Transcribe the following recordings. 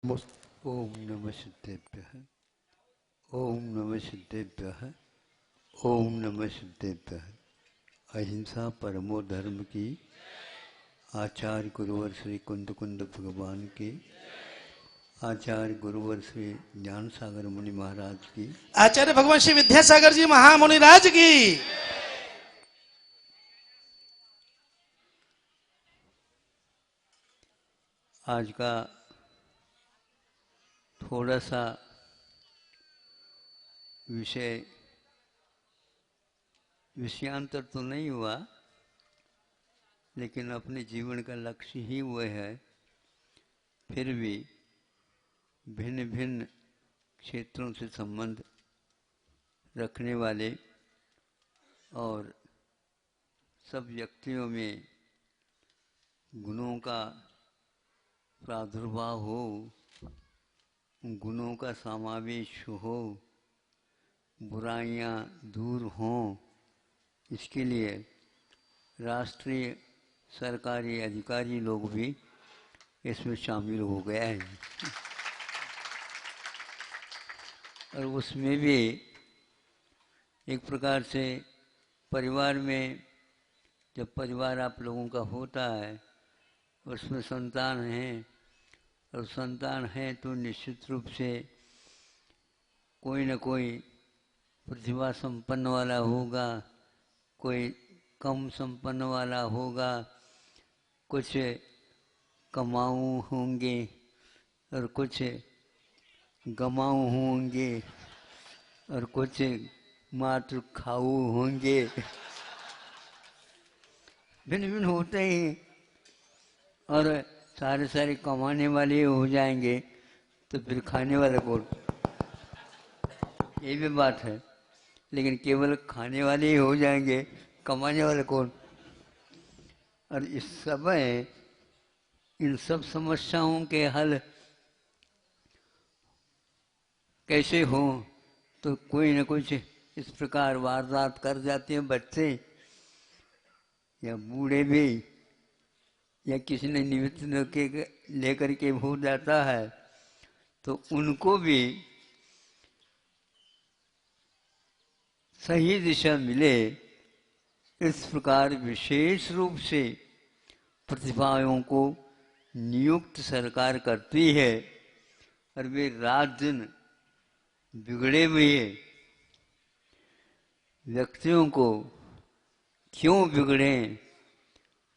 ओम नमः सिद्धेभ्यः। ओम नमः सिद्धेभ्यः। ओम नमः सिद्धेभ्यः। अहिंसा परमो धर्म की। आचार्य गुरुवर श्री कुंद कुंद भगवान की। आचार्य गुरुवर श्री ज्ञान सागर मुनि महाराज की। आचार्य भगवान श्री विद्यासागर जी महामुनि राज की। आज का थोड़ा सा विषयांतर तो नहीं हुआ, लेकिन अपने जीवन का लक्ष्य ही वह है। फिर भी भिन्न भिन्न क्षेत्रों से संबंध रखने वाले और सब व्यक्तियों में गुणों का प्रादुर्भाव हो, गुणों का समावेश हो, बुराइयां दूर हों, इसके लिए राष्ट्रीय सरकारी अधिकारी लोग भी इसमें शामिल हो गए हैं। और उसमें भी एक प्रकार से परिवार में, जब परिवार आप लोगों का होता है, उसमें संतान है, और संतान है तो निश्चित रूप से कोई न कोई प्रतिभा संपन्न वाला होगा, कोई कम संपन्न वाला होगा, कुछ कमाऊ होंगे और कुछ गमाऊ होंगे और कुछ मात्र खाऊ होंगे। भिन्न भिन्न होते ही, और सारे कमाने वाले हो जाएंगे तो फिर खाने वाला कौन? ये भी बात है। लेकिन केवल खाने वाले ही हो जाएंगे, कमाने वाला कौन? और इस समय इन सब समस्याओं के हल कैसे हो, तो कोई न कुछ इस प्रकार वारदात कर जाते हैं बच्चे या बूढ़े भी, या किसी ने निमित्त लेकर के हो जाता है, तो उनको भी सही दिशा मिले, इस प्रकार विशेष रूप से प्रतिभाओं को नियुक्त सरकार करती है। और वे रात दिन बिगड़े हुए व्यक्तियों को क्यों बिगड़े,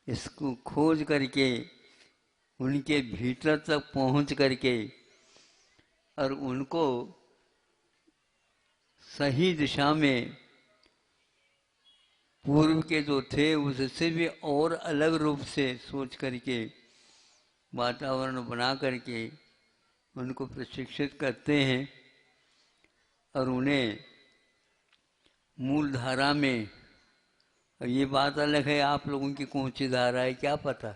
इसको खोज करके उनके भीतर तक पहुंच करके और उनको सही दिशा में, पूर्व के जो थे उससे भी और अलग रूप से सोच करके वातावरण बना करके उनको प्रशिक्षित करते हैं। और उन्हें मूल धारा में, और ये बात अलग है आप लोगों की कौन सी धारा है क्या पता,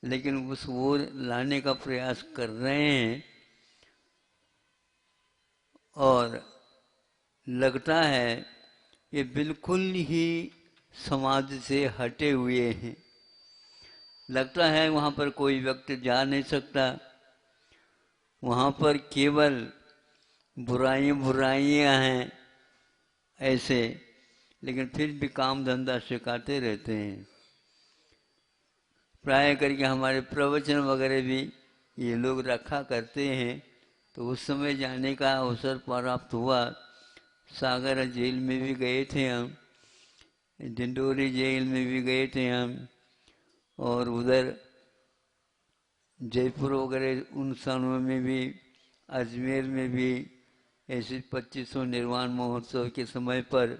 लेकिन उस ओर लाने का प्रयास कर रहे हैं। और लगता है ये बिल्कुल ही समाज से हटे हुए हैं। लगता है वहाँ पर कोई व्यक्ति जा नहीं सकता, वहाँ पर केवल बुराइयां हैं ऐसे, लेकिन फिर भी काम धंधा सिखाते रहते हैं। प्राय करके हमारे प्रवचन वगैरह भी ये लोग रखा करते हैं, तो उस समय जाने का अवसर प्राप्त हुआ। सागर जेल में भी गए थे हम, डिंडोरी जेल में भी गए थे हम, और उधर जयपुर वगैरह उन स्थानों में भी, अजमेर में भी ऐसे 2500 निर्वाण महोत्सव के समय पर।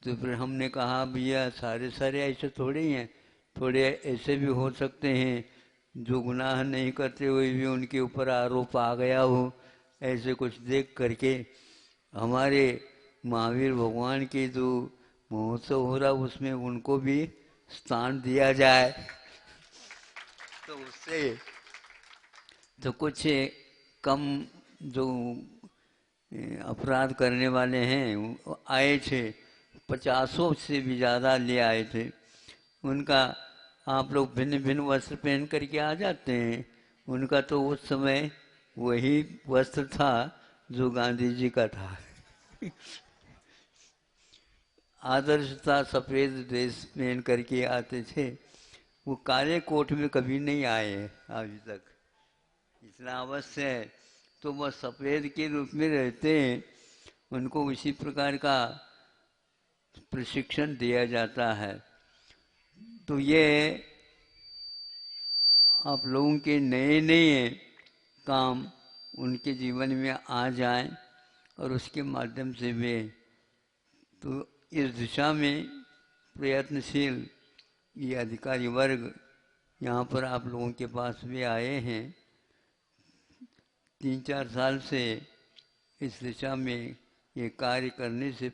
तो फिर हमने कहा भैया सारे ऐसे थोड़े ही हैं, थोड़े ऐसे भी हो सकते हैं जो गुनाह नहीं करते हुए भी उनके ऊपर आरोप आ गया हो। ऐसे कुछ देख करके हमारे महावीर भगवान के जो महोत्सव हो रहा उसमें उनको भी स्थान दिया जाए, तो उससे तो कुछ कम जो अपराध करने वाले हैं आए थे, 50 से भी ज़्यादा ले आए थे। उनका आप लोग भिन्न भिन्न वस्त्र पहन करके आ जाते हैं, उनका तो उस समय वही वस्त्र था जो गांधी जी का था। आदर्शता सफ़ेद ड्रेस पहन करके आते थे, वो काले कोट में कभी नहीं आए अभी तक। इतना अवश्य है, तो वह सफ़ेद के रूप में रहते हैं, उनको उसी प्रकार का प्रशिक्षण दिया जाता है। तो ये आप लोगों के नए नए काम उनके जीवन में आ जाएं और उसके माध्यम से वे तो इस दिशा में प्रयत्नशील ये अधिकारी वर्ग यहाँ पर आप लोगों के पास भी आए हैं। 3-4 साल से इस दिशा में ये कार्य करने से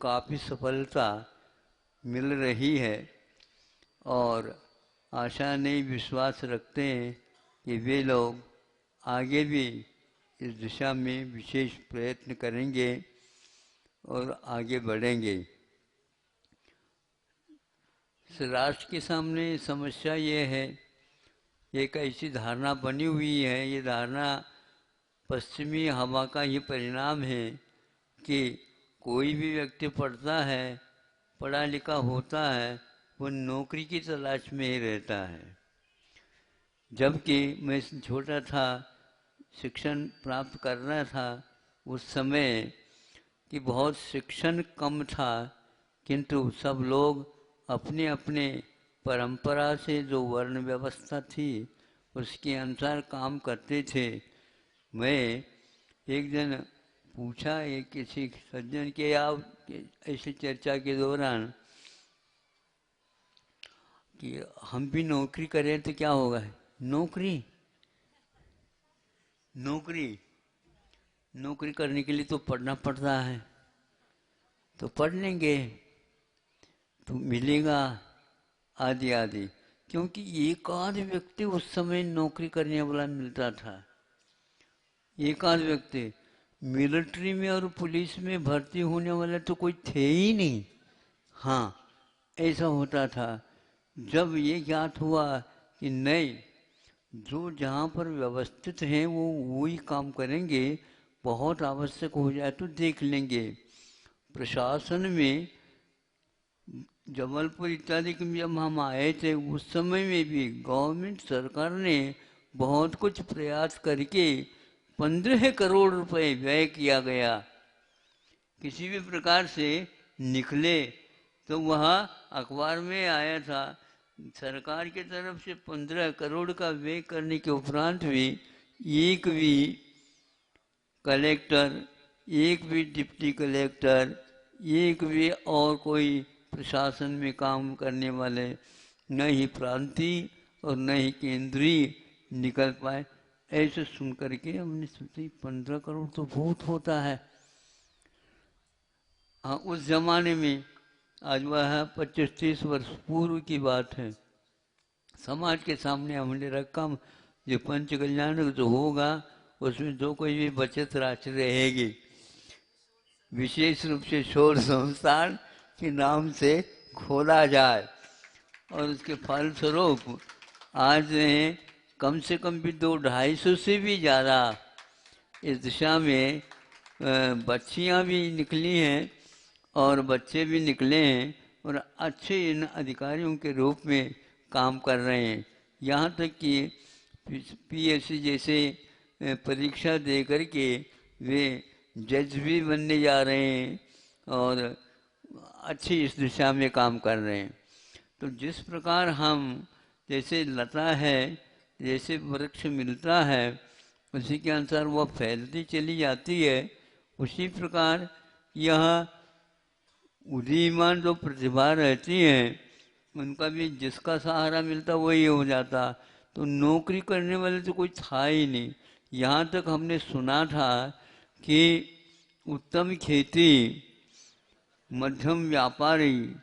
काफ़ी सफलता मिल रही है और आशा नहीं विश्वास रखते हैं कि वे लोग आगे भी इस दिशा में विशेष प्रयत्न करेंगे और आगे बढ़ेंगे। इस राष्ट्र के सामने समस्या ये है, एक ऐसी धारणा बनी हुई है, ये धारणा पश्चिमी हवा का ही परिणाम है कि कोई भी व्यक्ति पढ़ता है, पढ़ा लिखा होता है, वो नौकरी की तलाश में ही रहता है। जबकि मैं छोटा था, शिक्षण प्राप्त कर रहा था उस समय कि बहुत शिक्षण कम था, किंतु सब लोग अपने अपने परंपरा से जो वर्ण व्यवस्था थी उसके अनुसार काम करते थे। मैं एक दिन पूछा एक किसी सज्जन के आप ऐसी चर्चा के दौरान कि हम भी नौकरी करें तो क्या होगा। नौकरी नौकरी नौकरी करने के लिए तो पढ़ना पड़ता है, तो पढ़ लेंगे तो मिलेगा आदि आदि। क्योंकि एक आध व्यक्ति उस समय नौकरी करने वाला मिलता था, एक आध व्यक्ति। मिलिट्री में और पुलिस में भर्ती होने वाले तो कोई थे ही नहीं। हाँ, ऐसा होता था। जब ये ज्ञात हुआ कि नहीं, जो जहाँ पर व्यवस्थित हैं वो वही काम करेंगे, बहुत आवश्यक हो जाए तो देख लेंगे। प्रशासन में जबलपुर इत्यादि के जब हम आए थे उस समय में भी गवर्नमेंट सरकार ने बहुत कुछ प्रयास करके 15 करोड़ रुपए व्यय किया गया, किसी भी प्रकार से निकले। तो वह अखबार में आया था, सरकार की तरफ से 15 करोड़ का व्यय करने के उपरांत भी एक भी कलेक्टर, एक भी डिप्टी कलेक्टर, एक भी और कोई प्रशासन में काम करने वाले न ही प्रांतीय और न ही केंद्रीय निकल पाए। ऐसे सुन करके हमने सोचा 15 करोड़ तो बहुत होता है। हाँ, उस जमाने में, आज वह 25-30 वर्ष पूर्व की बात है, समाज के सामने हमने रखा जो पंच कल्याण जो होगा उसमें जो कोई भी बचत राशि रहेगी विशेष रूप से शोध संस्थान के नाम से खोला जाए और उसके फलस्वरूप आज कम से कम भी 200-250 से भी ज़्यादा इस दिशा में बच्चियां भी निकली हैं और बच्चे भी निकले हैं और अच्छे इन अधिकारियों के रूप में काम कर रहे हैं। यहाँ तक कि पीएससी जैसे परीक्षा दे करके वे जज भी बनने जा रहे हैं और अच्छी इस दिशा में काम कर रहे हैं। तो जिस प्रकार हम जैसे लता है, जैसे वृक्ष मिलता है उसी के अनुसार वह फैलती चली जाती है, उसी प्रकार यह उदीयमान जो प्रतिभा रहती है उनका भी जिसका सहारा मिलता वही हो जाता। तो नौकरी करने वाले तो कोई था ही नहीं। यहाँ तक हमने सुना था कि उत्तम खेती, मध्यम व्यापारी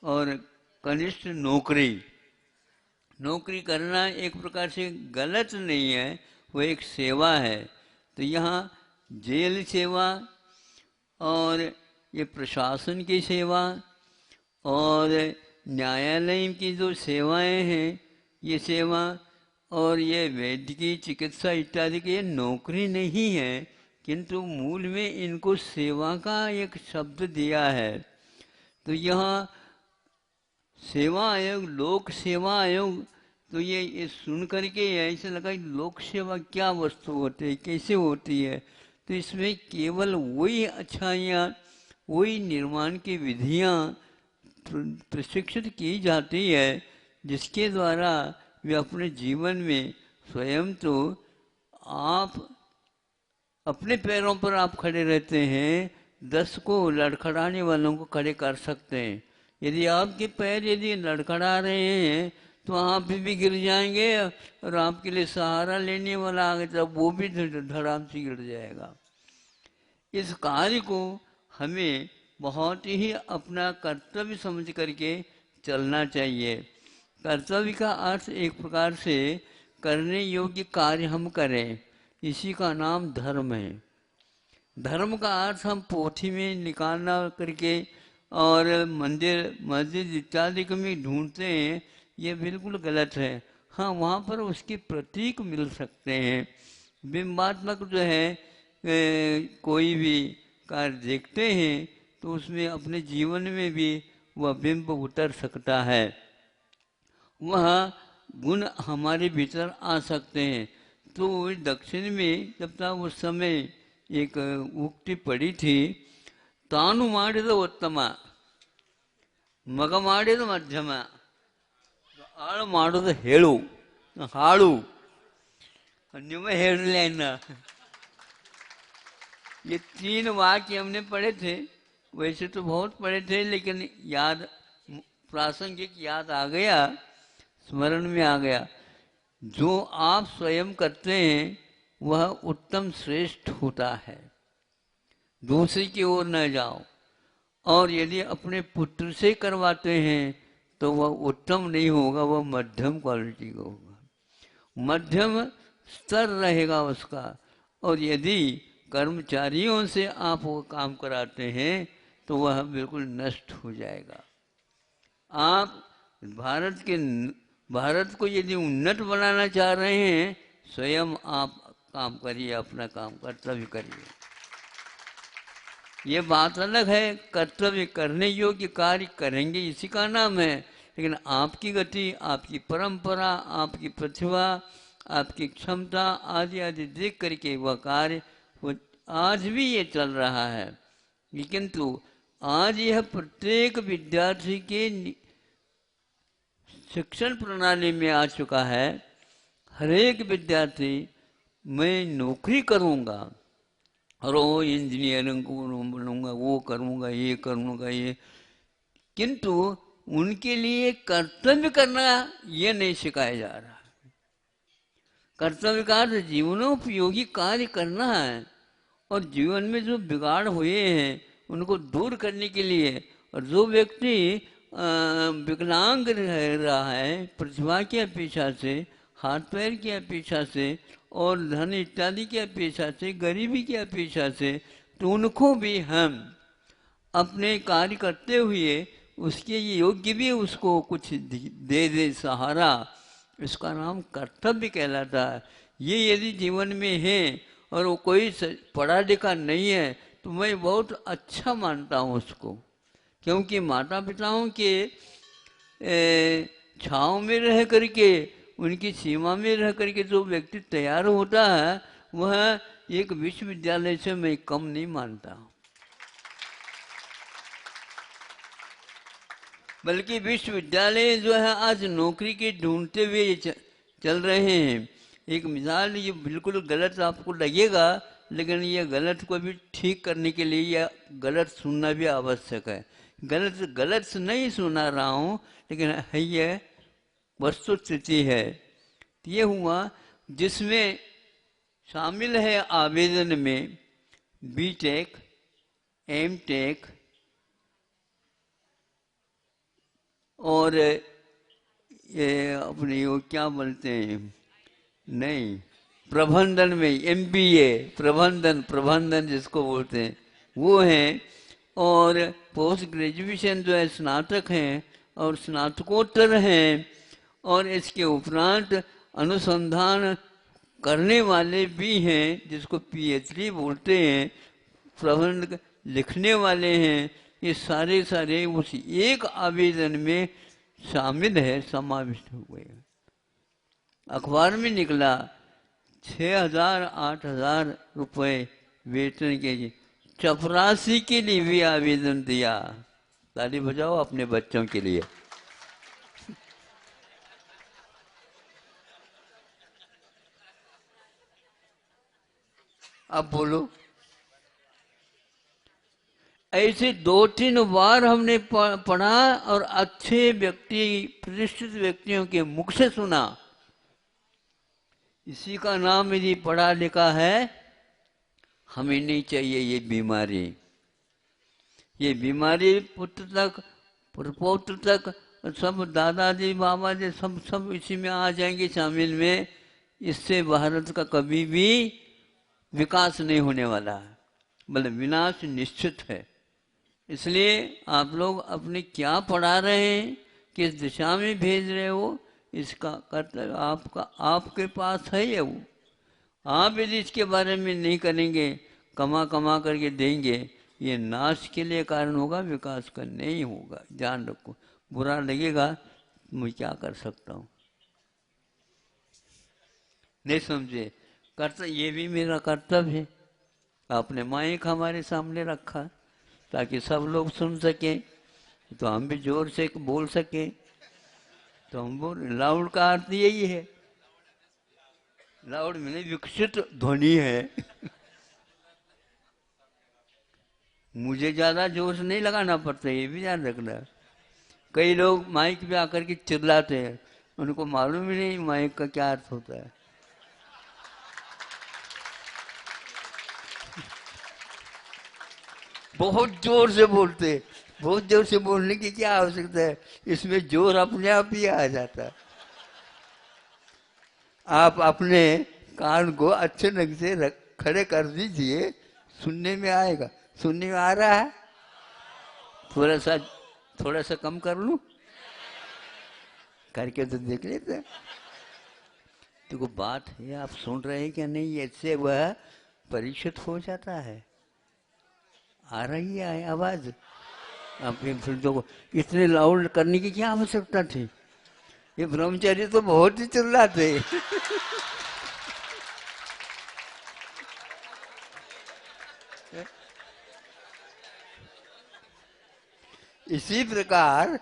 और कनिष्ठ नौकरी, नौकरी करना एक प्रकार से गलत नहीं है, वो एक सेवा है। तो यहाँ जेल सेवा और ये प्रशासन की सेवा और न्यायालय की जो सेवाएं हैं ये सेवा और ये वैद्य की चिकित्सा इत्यादि की ये नौकरी नहीं है, किंतु मूल में इनको सेवा का एक शब्द दिया है। तो यहाँ सेवा आयोग, लोक सेवा आयोग, तो ये सुन करके ऐसे लगा कि लोक सेवा क्या वस्तु होती है, कैसे होती है। तो इसमें केवल वही अच्छाइयाँ, वही निर्माण की विधियाँ प्रशिक्षित की जाती है जिसके द्वारा वे अपने जीवन में स्वयं तो आप अपने पैरों पर आप खड़े रहते हैं, 10 को लड़खड़ाने वालों को खड़े कर सकते हैं। यदि आपके पैर यदि लड़खड़ा रहे हैं तो आप भी गिर जाएंगे, और आपके लिए सहारा लेने वाला आगे तब वो भी धड़ाम से गिर जाएगा। इस कार्य को हमें बहुत ही अपना कर्तव्य समझ करके चलना चाहिए। कर्तव्य का अर्थ एक प्रकार से करने योग्य कार्य हम करें, इसी का नाम धर्म है। धर्म का अर्थ हम पोथी में निकालना करके और मंदिर मस्जिद इत्यादि को भी ढूंढते हैं, ये बिल्कुल गलत है। हाँ, वहाँ पर उसके प्रतीक मिल सकते हैं। बिंबात्मक जो है कोई भी कार्य देखते हैं तो उसमें अपने जीवन में भी वह बिंब उतर सकता है, वह गुण हमारे भीतर आ सकते हैं। तो दक्षिण में जब तक उस समय एक उक्ति पड़ी थी, तानु माडिद उत्तम मग माडिद मध्यम आಳು ಮಾಡೋದು ಹೇಳು ಹಾಳು अन्य हेड़ले ना। ये 3 वाक्य हमने पढ़े थे, वैसे तो बहुत पढ़े थे, लेकिन याद प्रासंगिक याद आ गया, स्मरण में आ गया। जो आप स्वयं करते हैं वह उत्तम श्रेष्ठ होता है, दूसरे की ओर न जाओ। और यदि अपने पुत्र से करवाते हैं तो वह उत्तम नहीं होगा, वह मध्यम क्वालिटी का होगा, मध्यम स्तर रहेगा उसका। और यदि कर्मचारियों से आप वो काम कराते हैं तो वह बिल्कुल नष्ट हो जाएगा। आप भारत को यदि उन्नत बनाना चाह रहे हैं, स्वयं आप काम करिए, अपना काम कर्तव्य करिए। ये बात अलग है, कर्तव्य करने योग्य कार्य करेंगे इसी का नाम है, लेकिन आपकी गति, आपकी परंपरा, आपकी प्रतिभा, आपकी क्षमता आदि आदि देख करके वह कार्य आज भी ये चल रहा है। किंतु आज यह प्रत्येक विद्यार्थी के शिक्षण प्रणाली में आ चुका है। हर एक विद्यार्थी मैं नौकरी करूँगा और वो इंजीनियरिंग को बनूंगा, वो करूँगा, ये करूँगा, ये, किंतु उनके लिए कर्तव्य करना ये नहीं सिखाया जा रहा। कर्तव्य का जीवनोपयोगी कार्य करना है, और जीवन में जो बिगाड़ हुए हैं उनको दूर करने के लिए। और जो व्यक्ति विकलांग रह रहा है प्रतिभा की अपेक्षा से, हाथ पैर की अपेक्षा से और धन इत्यादि की अपेक्षा से, गरीबी की अपेक्षा से, तो उनको भी हम अपने कार्य करते हुए उसके योग्य भी उसको कुछ दे दे सहारा, इसका नाम कर्तव्य कहलाता है। ये यदि जीवन में है और वो कोई पढ़ा लिखा नहीं है तो मैं बहुत अच्छा मानता हूँ उसको, क्योंकि माता पिताओं के छाँव में रह करके, उनकी सीमा में रह करके जो व्यक्ति तैयार होता है वह एक विश्वविद्यालय से मैं कम नहीं मानता, बल्कि विश्वविद्यालय जो है आज नौकरी के ढूंढते हुए चल रहे हैं। एक मिसाल, ये बिल्कुल गलत आपको लगेगा, लेकिन ये गलत को भी ठीक करने के लिए यह गलत सुनना भी आवश्यक है। गलत नहीं सुना रहा हूँ, लेकिन है ये वस्तु स्थिति है। ये हुआ जिसमें शामिल है आवेदन में बीटेक, एमटेक और ये अपने वो क्या बोलते हैं, नहीं, प्रबंधन में एमबीए, प्रबंधन जिसको बोलते हैं वो है। और पोस्ट ग्रेजुएशन जो है स्नातक हैं और स्नातकोत्तर हैं। और इसके उपरांत अनुसंधान करने वाले भी हैं, जिसको पीएचडी बोलते हैं, प्रबंध लिखने वाले हैं, ये सारे सारे उस एक आवेदन में शामिल है, समाविष्ट हो गए। अखबार में निकला 6,000 8,000 रुपए वेतन के चपरासी के लिए भी आवेदन दिया। ताली बजाओ अपने बच्चों के लिए। अब बोलो, ऐसे 2-3 बार हमने पढ़ा और अच्छे व्यक्ति, प्रतिष्ठित व्यक्तियों के मुख से सुना। इसी का नाम यदि पढ़ा लिखा है। हमें नहीं चाहिए ये बीमारी। ये बीमारी पुत्र तक, प्रपौत्र तक, सब दादाजी बाबा जी सब इसी में आ जाएंगे शामिल में। इससे भारत का कभी भी विकास नहीं होने वाला है, मतलब विनाश निश्चित है। इसलिए आप लोग अपने क्या पढ़ा रहे हैं, किस दिशा में भेज रहे हो, इसका कर्तव्य आपका, आपके पास है। ये वो आप यदि इसके बारे में नहीं करेंगे, कमा कमा करके देंगे, ये नाश के लिए कारण होगा, विकास का नहीं होगा। ध्यान रखो, बुरा लगेगा, मैं क्या कर सकता हूँ। नहीं समझे, कर्तव्य ये भी मेरा कर्तव्य है। आपने माइक हमारे सामने रखा ताकि सब लोग सुन सकें, तो हम भी जोर से बोल सकें। तो हम बोल, लाउड का अर्थ यही है। लाउड में विकसित ध्वनि है। मुझे ज्यादा जोर से नहीं लगाना पड़ता, ये भी ध्यान रखना। कई लोग माइक पे आकर के चिल्लाते हैं, उनको मालूम ही नहीं माइक का क्या अर्थ होता है। बहुत जोर से बोलते, बहुत जोर से बोलने की क्या आवश्यकता है, इसमें जोर अपने आप ही आ जाता है। आप अपने कान को अच्छे ढंग से खड़े कर दीजिए, सुनने में आएगा। सुनने में आ रहा है? थोड़ा सा कम कर लूं? करके तो देख लेते हैं। तो बात है, आप सुन रहे हैं क्या नहीं, ऐसे वह परीक्षित हो जाता है। आ रही है आवाज? अब फिर तो इतने लाउड करने की क्या आवश्यकता थी? ये ब्रह्मचारी तो बहुत ही चिल्लाते। इसी प्रकार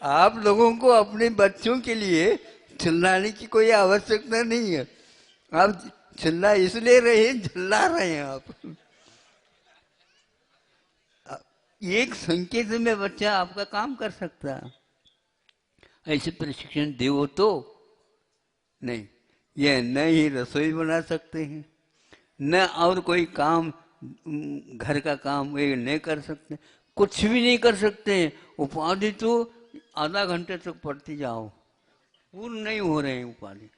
आप लोगों को अपने बच्चों के लिए चिल्लाने की कोई आवश्यकता नहीं है। आप चिल्ला इसलिए रहे, चिल्ला रहे हैं आप। एक संकेत में बच्चा आपका काम कर सकता है। ऐसे प्रशिक्षण दो तो नहीं, ये न ही रसोई बना सकते हैं, न और कोई काम, घर का काम ये नहीं कर सकते, कुछ भी नहीं कर सकते। उपाधि तो आधा घंटे तक पढ़ती जाओ, पूर्ण नहीं हो रहे हैं उपाधि।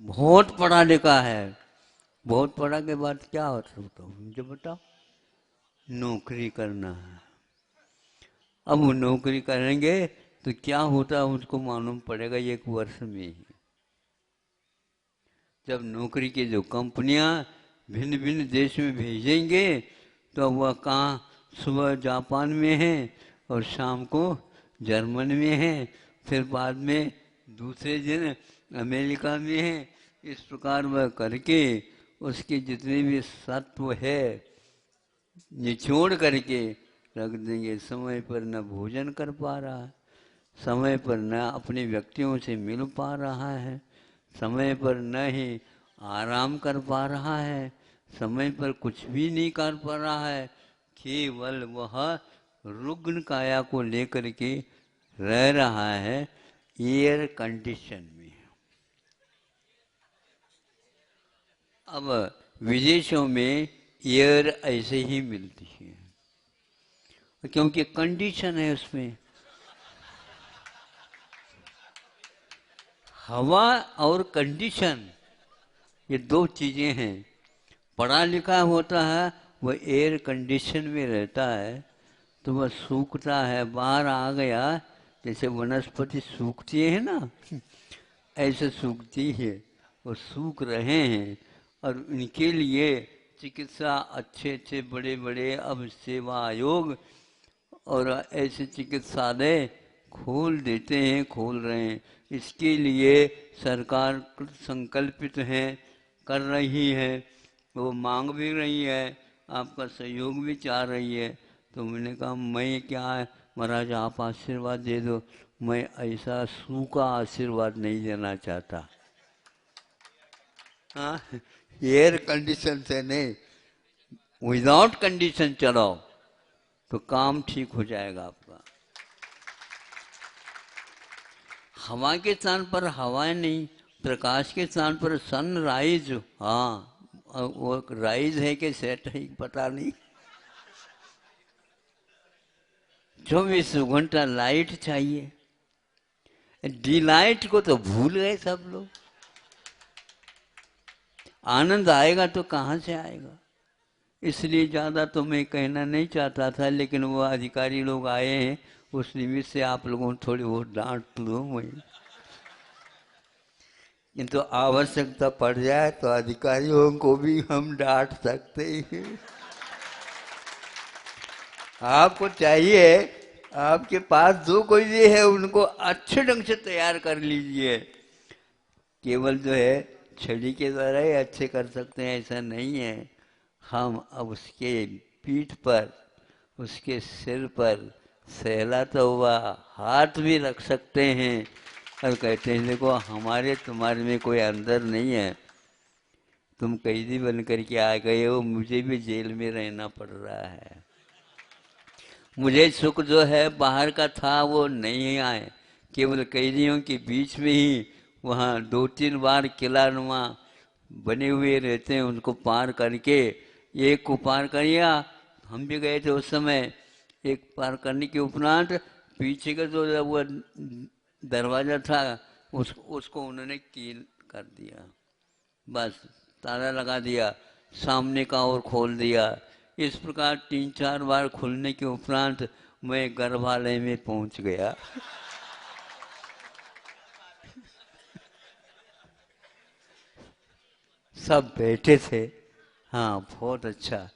बहुत पढ़ा लिखा है, बहुत पढ़ा के बाद क्या हो सकता हूँ मुझे बताओ? नौकरी करना है। अब वो नौकरी करेंगे तो क्या होता है उसको मालूम पड़ेगा 1 वर्ष में ही। जब नौकरी की जो कंपनियां भिन्न भिन्न देश में भेजेंगे, तो वह कहाँ सुबह जापान में है और शाम को जर्मन में है, फिर बाद में दूसरे दिन अमेरिका में है। इस प्रकार वह करके उसके जितने भी सत्व है निचोड़ करके रख देंगे। समय पर न भोजन कर पा रहा है, समय पर न अपने व्यक्तियों से मिल पा रहा है, समय पर न ही आराम कर पा रहा है, समय पर कुछ भी नहीं कर पा रहा है। केवल वह रुग्ण काया को लेकर के रह रहा है एयर कंडीशन में। अब विदेशों में एयर ऐसे ही मिलती है, क्योंकि कंडीशन है उसमें। हवा और कंडीशन ये 2 चीजें हैं। पढ़ा लिखा होता है वह एयर कंडीशन में रहता है, तो वह सूखता है, बाहर आ गया, जैसे वनस्पति सूखती है ना, ऐसे सूखती है। वो सूख रहे हैं और उनके लिए चिकित्सा अच्छे अच्छे बड़े बड़े अब सेवा आयोग और ऐसे चिकित्सालय खोल देते हैं, खोल रहे हैं। इसके लिए सरकार संकल्पित है, कर रही है, वो मांग भी रही है, आपका सहयोग भी चाह रही है। तो मैंने कहा मैं क्या महाराज आप आशीर्वाद दे दो, मैं ऐसा सूखा आशीर्वाद नहीं देना चाहता। हाँ, एयर कंडीशन से नहीं, विदाउट कंडीशन चलाओ तो काम ठीक हो जाएगा आपका। हवा के स्थान पर हवा नहीं, प्रकाश के स्थान पर सनराइज। हाँ, वो राइज है कि सेट है पता नहीं। 24 घंटा लाइट चाहिए। डिलाइट को तो भूल गए सब लोग। आनंद आएगा तो कहाँ से आएगा? इसलिए ज़्यादा तो मैं कहना नहीं चाहता था, लेकिन वो अधिकारी लोग आए हैं, उस निमित्त से आप लोगों को थोड़ी बहुत डांट लो मैं। किंतु आवश्यकता पड़ जाए तो अधिकारियों को भी हम डांट सकते हैं। आपको चाहिए, आपके पास जो कोई भी है उनको अच्छे ढंग से तैयार कर लीजिए। केवल जो है छड़ी के द्वारा ही अच्छे कर सकते हैं ऐसा नहीं है। हम अब उसके पीठ पर, उसके सिर पर सहलाता हुआ हाथ भी रख सकते हैं और कहते हैं देखो हमारे तुम्हारे में कोई अंदर नहीं है, तुम कैदी बन करके आ गए हो, मुझे भी जेल में रहना पड़ रहा है। मुझे सुख जो है बाहर का था वो नहीं आए, केवल कैदियों के बीच में ही वहाँ 2-3 बार किला नुमा बने हुए रहते हैं, उनको पार करके एक को पार करिया। हम भी गए थे उस समय। एक पार करने के उपरांत पीछे का जो वो दरवाज़ा था उसको उन्होंने कील कर दिया, बस ताला लगा दिया, सामने का और खोल दिया। इस प्रकार 3-4 बार खुलने के उपरांत मैं गर्भालय में पहुंच गया। सब बैठे थे। हाँ, बहुत अच्छा,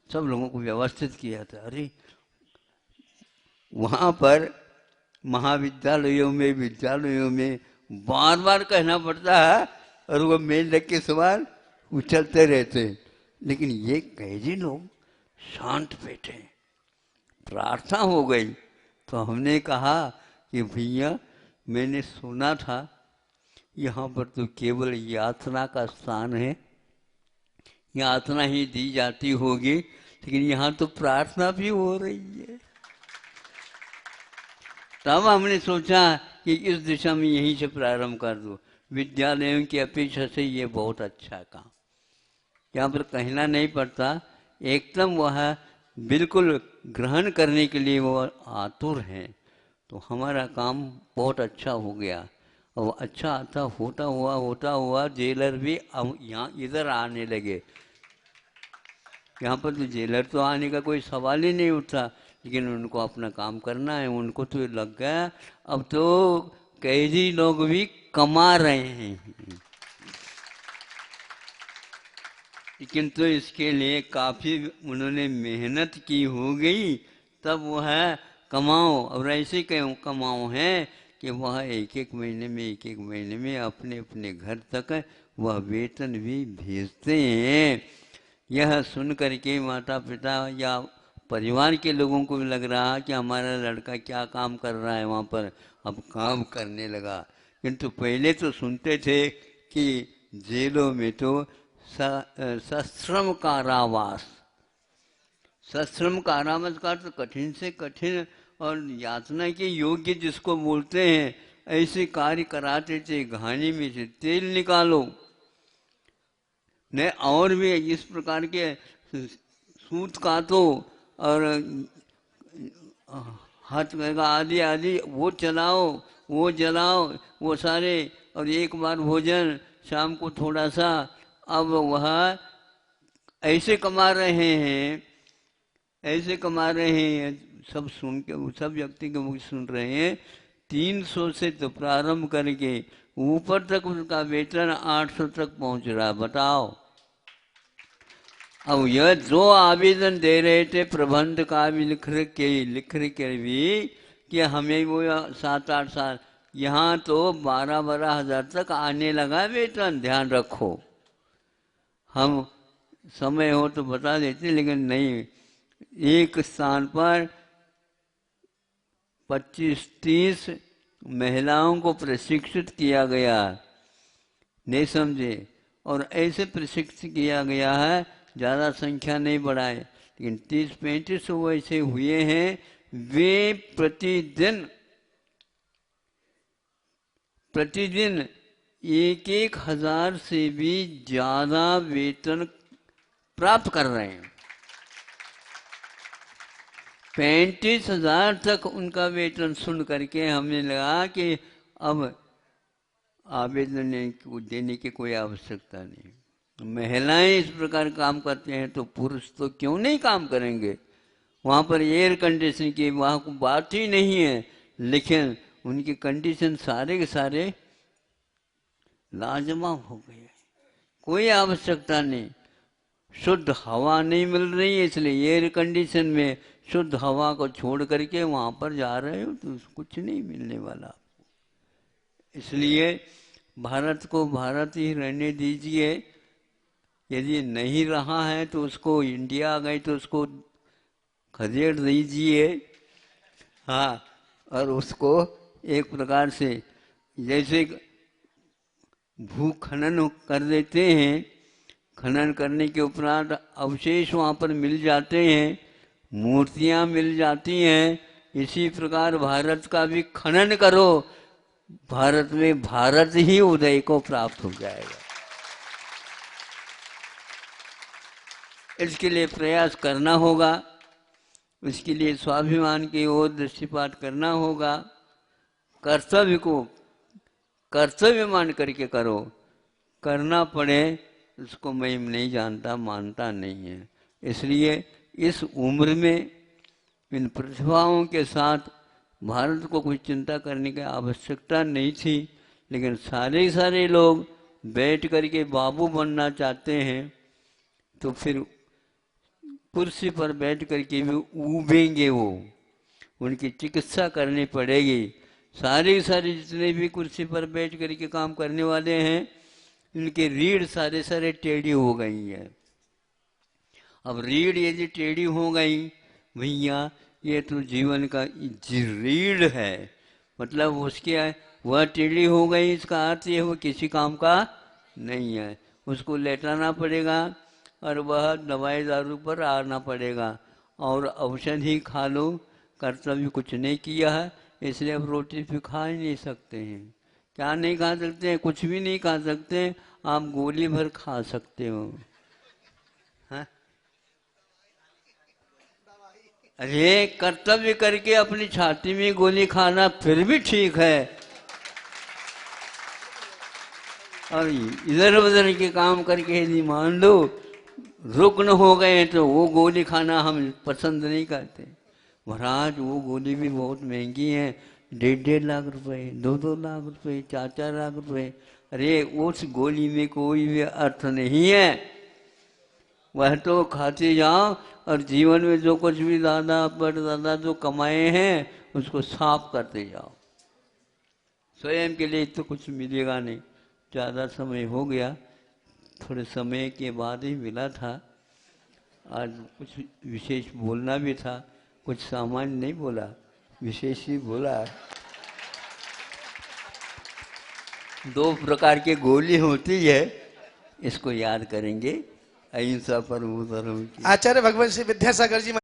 सब लोगों को व्यवस्थित किया था। अरे वहाँ पर महाविद्यालयों में, विद्यालयों में बार बार कहना पड़ता है और वो मेंढक के समान उछलते रहते हैं, लेकिन ये कैदी लोग शांत बैठे। प्रार्थना हो गई तो हमने कहा कि भैया मैंने सुना था यहाँ पर तो केवल यातना का स्थान है, यातना ही दी जाती होगी, लेकिन यहाँ तो प्रार्थना भी हो रही है। तब हमने सोचा कि इस दिशा में यहीं से प्रारंभ कर दो। विद्यालयों की अपेक्षा से ये बहुत अच्छा काम, यहाँ पर कहना नहीं पड़ता, एकदम वह बिल्कुल ग्रहण करने के लिए वो आतुर हैं। तो हमारा काम बहुत अच्छा हो गया। और अच्छा आता होता हुआ जेलर भी अब यहाँ इधर आने लगे। यहाँ पर तो जेलर तो आने का कोई सवाल ही नहीं उठता, लेकिन उनको अपना काम करना है, उनको तो लग गया अब तो कैदी लोग भी कमा रहे हैं। लेकिन तो इसके लिए काफ़ी उन्होंने मेहनत की हो गई, तब वह कमाओ। और ऐसे कमाओ है कि वह एक महीने में अपने अपने घर तक वह वेतन भी भेजते हैं। यह सुन करके माता पिता या परिवार के लोगों को भी लग रहा कि हमारा लड़का क्या काम कर रहा है वहाँ पर, अब काम करने लगा। किंतु पहले तो सुनते थे कि जेलों में तो सश्रम कारावास, सश्रम कारावास का तो कठिन से कठिन और यातना के योग्य जिसको बोलते हैं, ऐसे कार्य कराते थे। घानी में से तेल निकालो ने, और भी इस प्रकार के सूत काटो और हाथ का आदि आदि वो चलाओ, वो जलाओ, वो सारे, और एक बार भोजन, शाम को थोड़ा सा। अब वह ऐसे कमा रहे हैं, ऐसे कमा रहे हैं, सब सुन के, सब व्यक्ति के मुख सुन रहे हैं। 300 से तो प्रारंभ करके ऊपर तक उनका वेतन 800 तक पहुंच रहा। बताओ, अब यह जो आवेदन दे रहे थे प्रबंध का भी लिख के भी कि हमें वो 7-8 साल, यहाँ तो 12-12 हजार तक आने लगा वेतन। ध्यान रखो, हम समय हो तो बता देते, लेकिन नहीं, एक स्थान पर 25-30 महिलाओं को प्रशिक्षित किया गया, नहीं समझे, और ऐसे प्रशिक्षित किया गया है, ज़्यादा संख्या नहीं बढ़ाए, लेकिन 30-35 वैसे हुए हैं। वे प्रतिदिन 1,000 से भी ज़्यादा वेतन प्राप्त कर रहे हैं। 35,000 तक उनका वेतन सुन करके हमें लगा कि अब आवेदन देने की कोई आवश्यकता नहीं। महिलाएं इस प्रकार काम करते हैं तो पुरुष तो क्यों नहीं काम करेंगे। वहाँ पर एयर कंडीशन की वहाँ को बात ही नहीं है, लेकिन उनके कंडीशन सारे के सारे लाजवाब हो गए। कोई आवश्यकता नहीं, शुद्ध हवा नहीं मिल रही है, इसलिए एयर कंडीशन में शुद्ध हवा को छोड़ करके वहाँ पर जा रहे हो तो कुछ नहीं मिलने वाला। इसलिए भारत को भारत ही रहने दीजिए। यदि नहीं रहा है तो उसको, इंडिया आ गई तो उसको खदेड़ दीजिए। हाँ, और उसको एक प्रकार से जैसे भू खनन कर देते हैं, खनन करने के उपरांत अवशेष वहाँ पर मिल जाते हैं, मूर्तियाँ मिल जाती हैं, इसी प्रकार भारत का भी खनन करो, भारत में भारत ही उदय को प्राप्त हो जाएगा। इसके लिए प्रयास करना होगा, इसके लिए स्वाभिमान की ओर दृष्टिपात करना होगा। कर्तव्य को कर्तव्य मान करके करो, करना पड़े उसको मैं नहीं जानता, मानता नहीं है। इसलिए इस उम्र में इन प्रतिभाओं के साथ भारत को कोई चिंता करने की आवश्यकता नहीं थी, लेकिन सारे लोग बैठ करके बाबू बनना चाहते हैं, तो फिर कुर्सी पर बैठ करके भी उबेंगे, वो उनकी चिकित्सा करनी पड़ेगी। सारे जितने भी कुर्सी पर बैठ करके काम करने वाले हैं, इनकी रीढ़ सारे टेढ़ी हो गई है। अब रीढ़ यदि टेढ़ी हो गई भैया, ये तो जीवन का रीढ़ है, मतलब उसके वह टेढ़ी हो गई, इसका अर्थ ये वो किसी काम का नहीं है। उसको लेटाना पड़ेगा और वह दवाई दारू पर आना पड़ेगा, और औषधि खा लो, कर्तव्य कुछ नहीं किया है, इसलिए अब रोटी भी खा ही नहीं सकते हैं। क्या नहीं खा सकते हैं? कुछ भी नहीं खा सकते, आप गोली भर खा सकते हो। हाँ? अरे कर्तव्य करके अपनी छाती में गोली खाना फिर भी ठीक है, और इधर उधर के काम करके यदि मान लो रुग्ण हो गए तो वो गोली खाना हम पसंद नहीं करते। महाराज वो गोली भी बहुत महंगी है, 1.5 लाख रुपए, 2-2 लाख रुपए, 4-4 लाख रुपए। अरे उस गोली में कोई भी अर्थ नहीं है, वह तो खाते जाओ और जीवन में जो कुछ भी दादा परदादा जो कमाए हैं उसको साफ करते जाओ। स्वयं के लिए तो कुछ मिलेगा नहीं। ज़्यादा समय हो गया, थोड़े समय के बाद ही मिला था। आज कुछ विशेष बोलना भी था, कुछ सामान्य नहीं बोला, विशेष ही बोला। 2 प्रकार की गोली होती है, इसको याद करेंगे। अहिंसा परमो धर्म की। आचार्य भगवान श्री विद्यासागर जी